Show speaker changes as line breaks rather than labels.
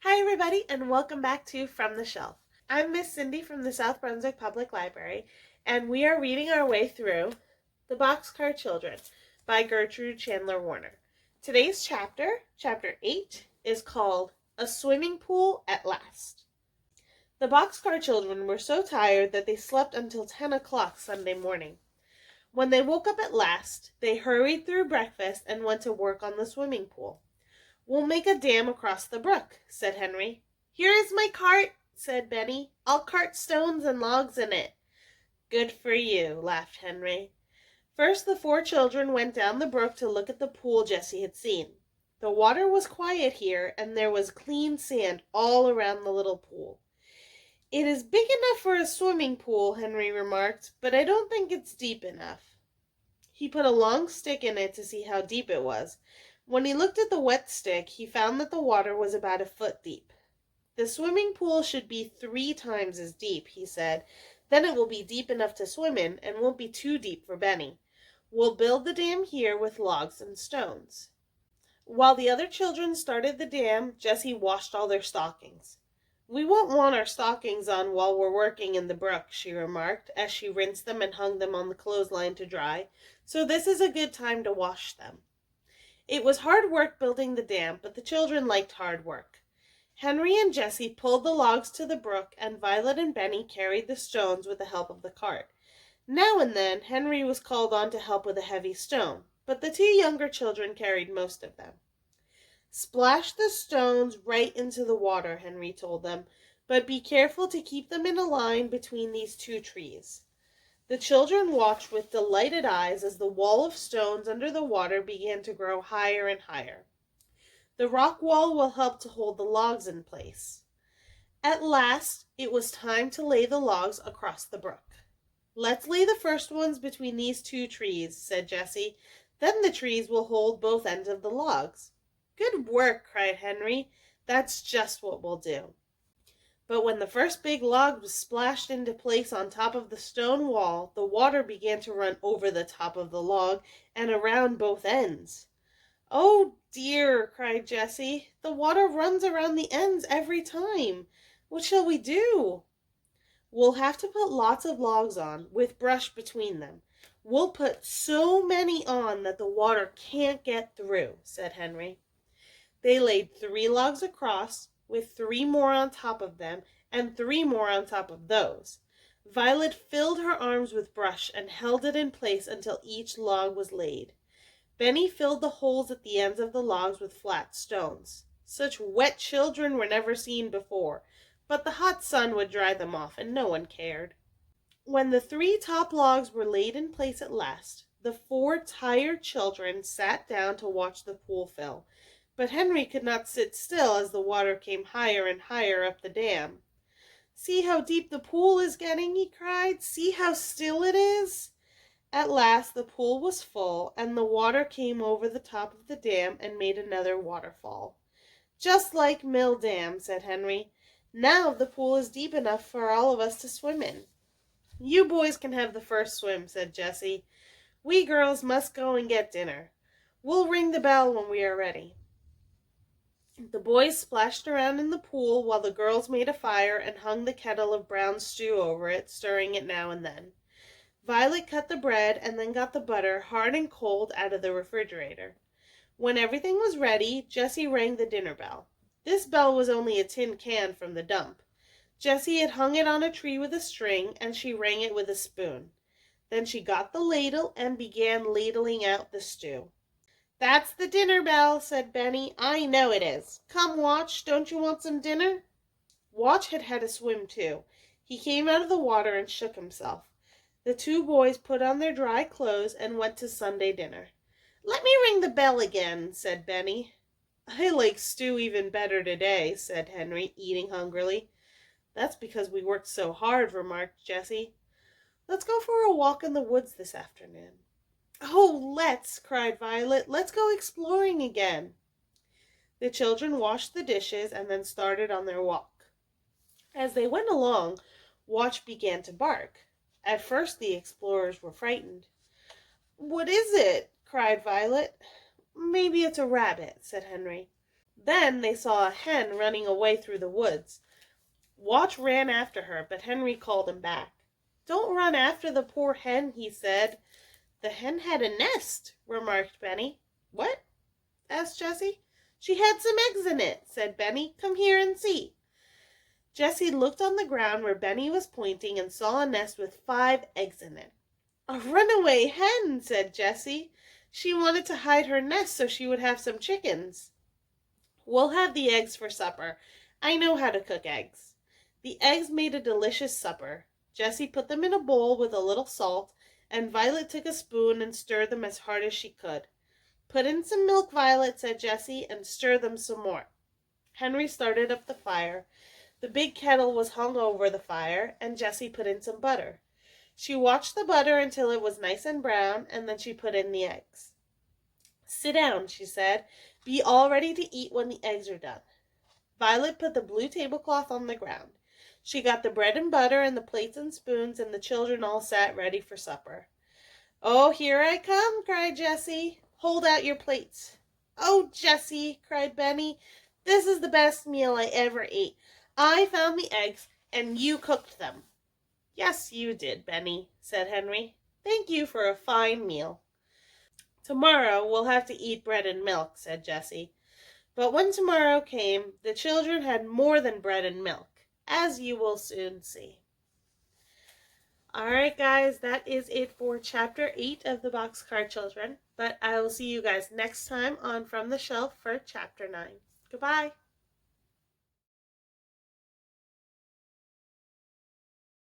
Hi everybody and welcome back to From the Shelf. I'm Miss Cindy from the South Brunswick Public Library and we are reading our way through The Boxcar Children by Gertrude Chandler Warner. Today's chapter, chapter 8, is called A Swimming Pool at Last. The Boxcar Children were so tired that they slept until 10 o'clock Sunday morning. When they woke up at last, they hurried through breakfast and went to work on the swimming pool. "We'll make a dam across the brook," said Henry. "Here is my cart," said Benny. "I'll cart stones and logs in it." "Good for you," laughed Henry. First the 4 children went down the brook to look at the pool Jessie had seen. The water was quiet here, and there was clean sand all around the little pool. "It is big enough for a swimming pool," Henry remarked, "but I don't think it's deep enough." He put a long stick in it to see how deep it was. When he looked at the wet stick, he found that the water was about a foot deep. "The swimming pool should be 3 times as deep," he said. "Then it will be deep enough to swim in and won't be too deep for Benny. We'll build the dam here with logs and stones." While the other children started the dam, Jessie washed all their stockings. "We won't want our stockings on while we're working in the brook," she remarked, as she rinsed them and hung them on the clothesline to dry, "so this is a good time to wash them." It was hard work building the dam, but the children liked hard work. Henry and Jessie pulled the logs to the brook, and Violet and Benny carried the stones with the help of the cart. Now and then Henry was called on to help with a heavy stone, but the 2 younger children carried most of them. "Splash the stones right into the water," Henry told them, "but be careful to keep them in a line between these 2 trees." The children watched with delighted eyes as the wall of stones under the water began to grow higher and higher. "The rock wall will help to hold the logs in place." At last it was time to lay the logs across the brook. "Let's lay the first ones between these 2 trees," said Jessie. "Then the trees will hold both ends of the logs." "Good work!" cried Henry. "That's just what we'll do." But when the first big log was splashed into place on top of the stone wall, the water began to run over the top of the log and around both ends. "Oh dear!" cried Jessie. "The water runs around the ends every time. What shall we do?" "We'll have to put lots of logs on, with brush between them. We'll put so many on that the water can't get through," said Henry. They laid 3 logs across, with 3 more on top of them, and 3 more on top of those. Violet filled her arms with brush and held it in place until each log was laid. Benny filled the holes at the ends of the logs with flat stones. Such wet children were never seen before, but the hot sun would dry them off, and no one cared. When the 3 top logs were laid in place at last, the 4 tired children sat down to watch the pool fill. But Henry could not sit still as the water came higher and higher up the dam. "See how deep the pool is getting," he cried. "See how still it is." At last the pool was full, and the water came over the top of the dam and made another waterfall. "Just like Mill Dam," said Henry. "Now the pool is deep enough for all of us to swim in." "You boys can have the first swim," said Jessie. "We girls must go and get dinner. We'll ring the bell when we are ready." The boys splashed around in the pool while the girls made a fire and hung the kettle of brown stew over it, stirring it now and then. Violet cut the bread and then got the butter, hard and cold, out of the refrigerator. When everything was ready, Jessie rang the dinner bell. This bell was only a tin can from the dump. Jessie had hung it on a tree with a string, and she rang it with a spoon. Then she got the ladle and began ladling out the stew. "That's the dinner bell," said Benny. "I know it is. Come, Watch, don't you want some dinner?" Watch had had a swim too. He came out of the water and shook himself. The 2 boys put on their dry clothes and went to Sunday dinner. "Let me ring the bell again," said Benny. "I like stew even better today," said Henry, eating hungrily. "That's because we worked so hard," remarked Jessie. "Let's go for a walk in the woods this afternoon." "Oh, let's!" cried Violet. "Let's go exploring again." The children washed the dishes and then started on their walk. As they went along, Watch began to bark. At first the explorers were frightened. "What is it?" cried Violet. "Maybe it's a rabbit," said Henry. Then they saw a hen running away through the woods. Watch ran after her, but Henry called him back. "Don't run after the poor hen," he said. "The hen had a nest," remarked Benny. "What?" asked Jessie. "She had some eggs in it," said Benny. "Come here and see." Jessie looked on the ground where Benny was pointing and saw a nest with 5 eggs in it. "A runaway hen," said Jessie. "She wanted to hide her nest so she would have some chickens." "We'll have the eggs for supper. I know how to cook eggs." The eggs made a delicious supper. Jessie put them in a bowl with a little salt, and Violet took a spoon and stirred them as hard as she could. "Put in some milk, Violet," said Jessie, "and stir them some more." Henry started up the fire. The big kettle was hung over the fire, and Jessie put in some butter. She watched the butter until it was nice and brown, and then she put in the eggs. "Sit down," she said. "Be all ready to eat when the eggs are done." Violet put the blue tablecloth on the ground. She got the bread and butter and the plates and spoons, and the children all sat ready for supper. "Oh, here I come!" cried Jessie. "Hold out your plates." "Oh, Jessie!" cried Benny. "This is the best meal I ever ate. I found the eggs, and you cooked them." "Yes, you did, Benny," said Henry. "Thank you for a fine meal." "Tomorrow we'll have to eat bread and milk," said Jessie. But when tomorrow came, the children had more than bread and milk, as you will soon see. All right, guys, that is it for Chapter 8 of the Boxcar Children. But I will see you guys next time on From the Shelf for Chapter 9. Goodbye.